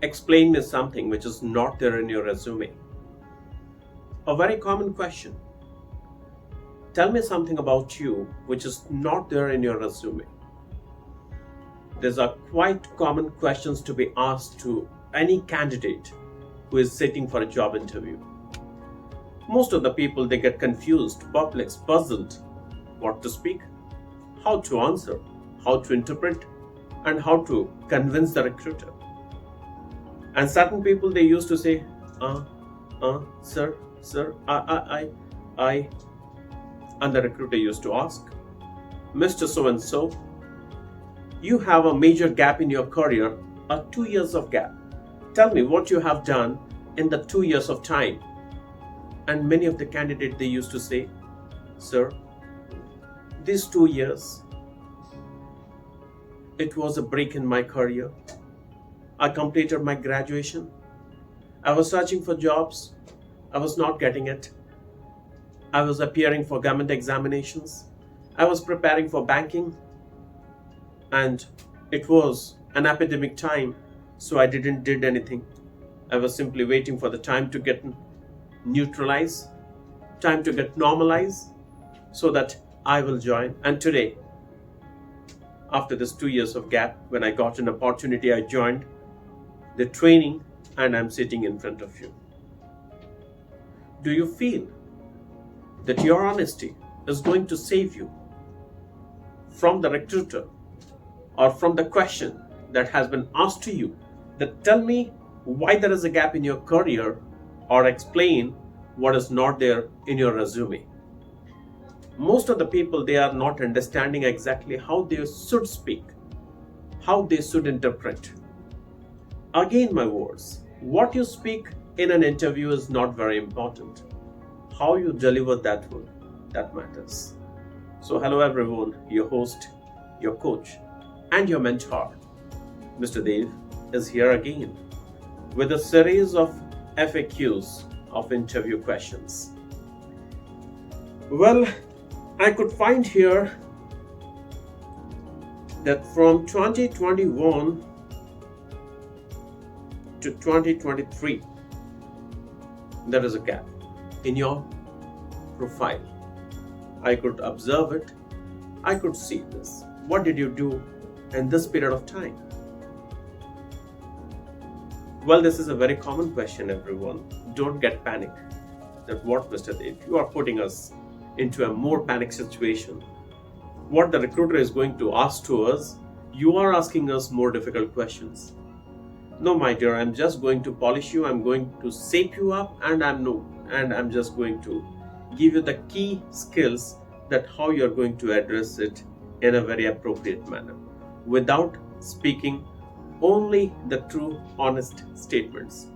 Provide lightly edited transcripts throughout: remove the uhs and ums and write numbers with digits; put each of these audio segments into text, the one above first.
Explain me something which is not there in your resume. A very common question. Tell me something about you which is not there in your resume. These are quite common questions to be asked to any candidate who is sitting for a job interview. Most of the people, they get confused, perplexed, puzzled what to speak, how to answer, how to interpret, and how to convince the recruiter. And certain people, they used to say, sir, I, and the recruiter used to ask, Mr. So-and-so, you have a major gap in your career, a 2 years of gap. Tell me what you have done in the 2 years of time. And many of the candidates, they used to say, sir, these 2 years, it was a break in my career. I completed my graduation. I was searching for jobs. I was not getting it. I was appearing for government examinations. I was preparing for banking. And it was an epidemic time, so I didn't did anything. I was simply waiting for the time to get neutralized, time to get normalized, so that I will join. And today, after this 2 years of gap, when I got an opportunity, I joined the training and I'm sitting in front of you. Do you feel that your honesty is going to save you from the recruiter or from the question that has been asked to you, that tell me why there is a gap in your career, or explain what is not there in your resume? Most of the people, they are not understanding exactly how they should speak, how they should interpret. Again, my words, what you speak in an interview is not very important. How you deliver that one, that matters. So hello everyone, your host, your coach, and your mentor, Mr. Dev, is here again with a series of FAQs of interview questions. Well, I could find here that from 2021 to 2023, there is a gap in your profile. I could observe it. I could see this. What did you do in this period of time? Well, this is a very common question, everyone. Don't get panic. That what, Mr. Dev, you are putting us into a more panic situation. What the recruiter is going to ask to us, you are asking us more difficult questions. No, my dear, I'm just going to polish you. I'm going to shape you up, and I'm just going to give you the key skills that how you're going to address it in a very appropriate manner, without speaking only the true, honest statements.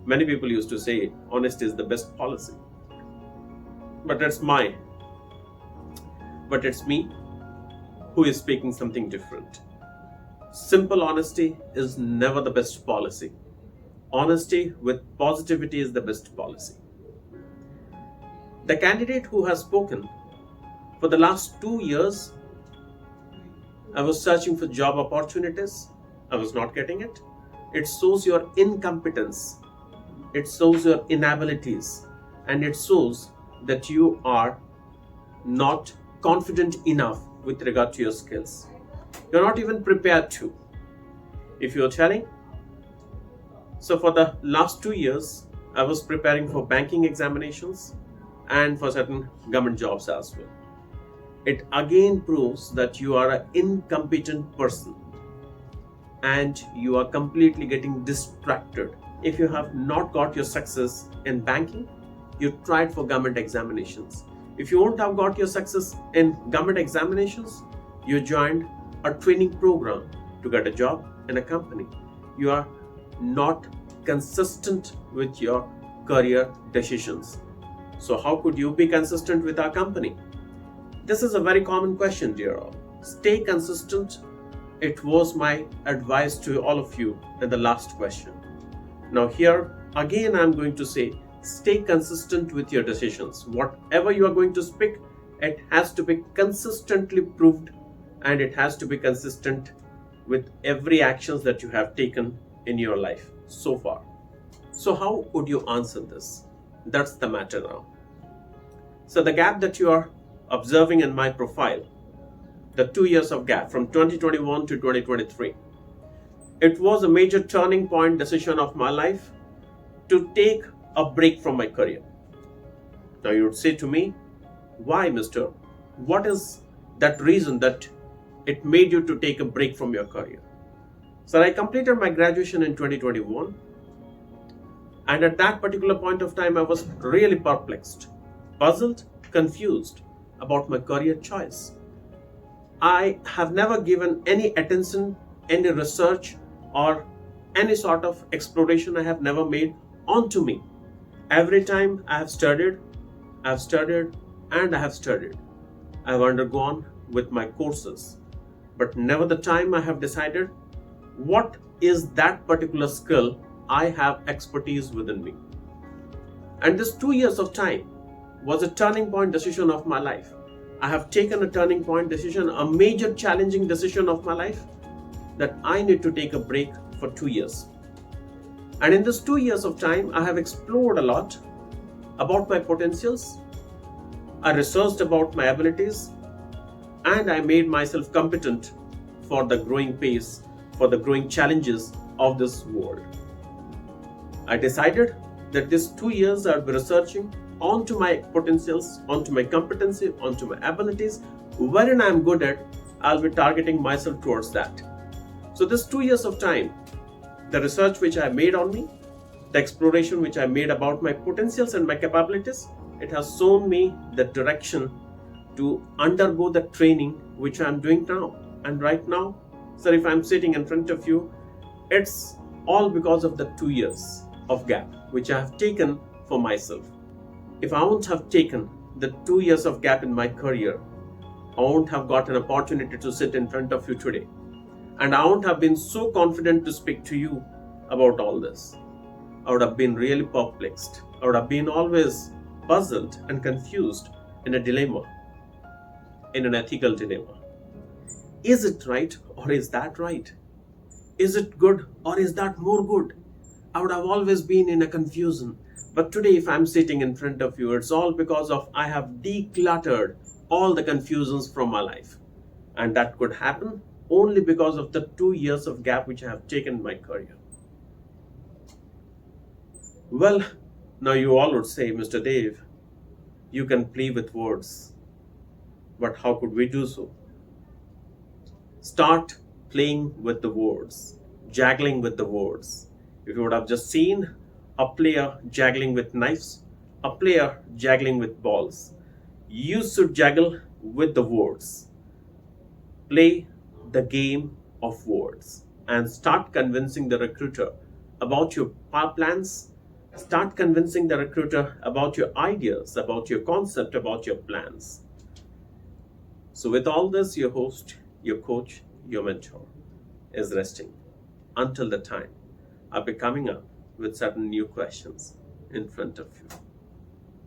Many people used to say honesty is the best policy. But it's me who is speaking something different. Simple honesty is never the best policy. Honesty with positivity is the best policy. The candidate who has spoken, for the last 2 years, I was searching for job opportunities. I was not getting it. It shows your incompetence. It shows your inabilities. And it shows that you are not confident enough with regard to your skills. You're not even prepared to. If you're telling, so for the last 2 years, I was preparing for banking examinations and for certain government jobs as well. It again proves that you are an incompetent person and you are completely getting distracted. If you have not got your success in banking, you tried for government examinations. If you won't have got your success in government examinations, you joined a training program to get a job in a company. You are not consistent with your career decisions. So how could you be consistent with our company? This is a very common question, dear all. Stay consistent. It was my advice to all of you in the last question. Now here, again, I'm going to say, stay consistent with your decisions. Whatever you are going to speak, it has to be consistently proved, and it has to be consistent with every actions that you have taken in your life so far. So how would you answer this? That's the matter now. So the gap that you are observing in my profile, the 2 years of gap from 2021 to 2023, it was a major turning point decision of my life to take a break from my career. Now you would say to me, why, mister? What is that reason that it made you to take a break from your career? So I completed my graduation in 2021, and at that particular point of time I was really perplexed, puzzled, confused about my career choice. I have never given any attention, any research, or any sort of exploration I have never made onto me. Every time I have studied, and I have studied. I have undergone with my courses, but never the time I have decided what is that particular skill I have expertise within me. And this 2 years of time was a turning point decision of my life. I have taken a turning point decision, a major challenging decision of my life, that I need to take a break for 2 years. And in this 2 years of time, I have explored a lot about my potentials. I researched about my abilities, and I made myself competent for the growing pace, for the growing challenges of this world. I decided that these 2 years I'll be researching onto my potentials, onto my competency, onto my abilities, wherein I'm good at, I'll be targeting myself towards that. So this 2 years of time, the research which I made on me, the exploration which I made about my potentials and my capabilities, it has shown me the direction to undergo the training which I'm doing now. And right now, sir, if I'm sitting in front of you, it's all because of the 2 years of gap which I have taken for myself. If I won't have taken the 2 years of gap in my career, I won't have got an opportunity to sit in front of you today. And I won't have been so confident to speak to you about all this. I would have been really perplexed. I would have been always puzzled and confused in a dilemma, in an ethical dilemma. Is it right or is that right? Is it good or is that more good? I would have always been in a confusion. But today, if I'm sitting in front of you, it's all because of I have decluttered all the confusions from my life. And that could happen only because of the 2 years of gap which I have taken in my career. Well, now you all would say, Mr. Dave, you can play with words. But how could we do so? Start playing with the words, juggling with the words. If you would have just seen a player juggling with knives, a player juggling with balls, you should juggle with the words. Play the game of words and start convincing the recruiter about your plans. Start convincing the recruiter about your ideas, about your concept, about your plans. So with all this, your host, your coach, your mentor is resting. Until the time, I'll be coming up with certain new questions in front of you.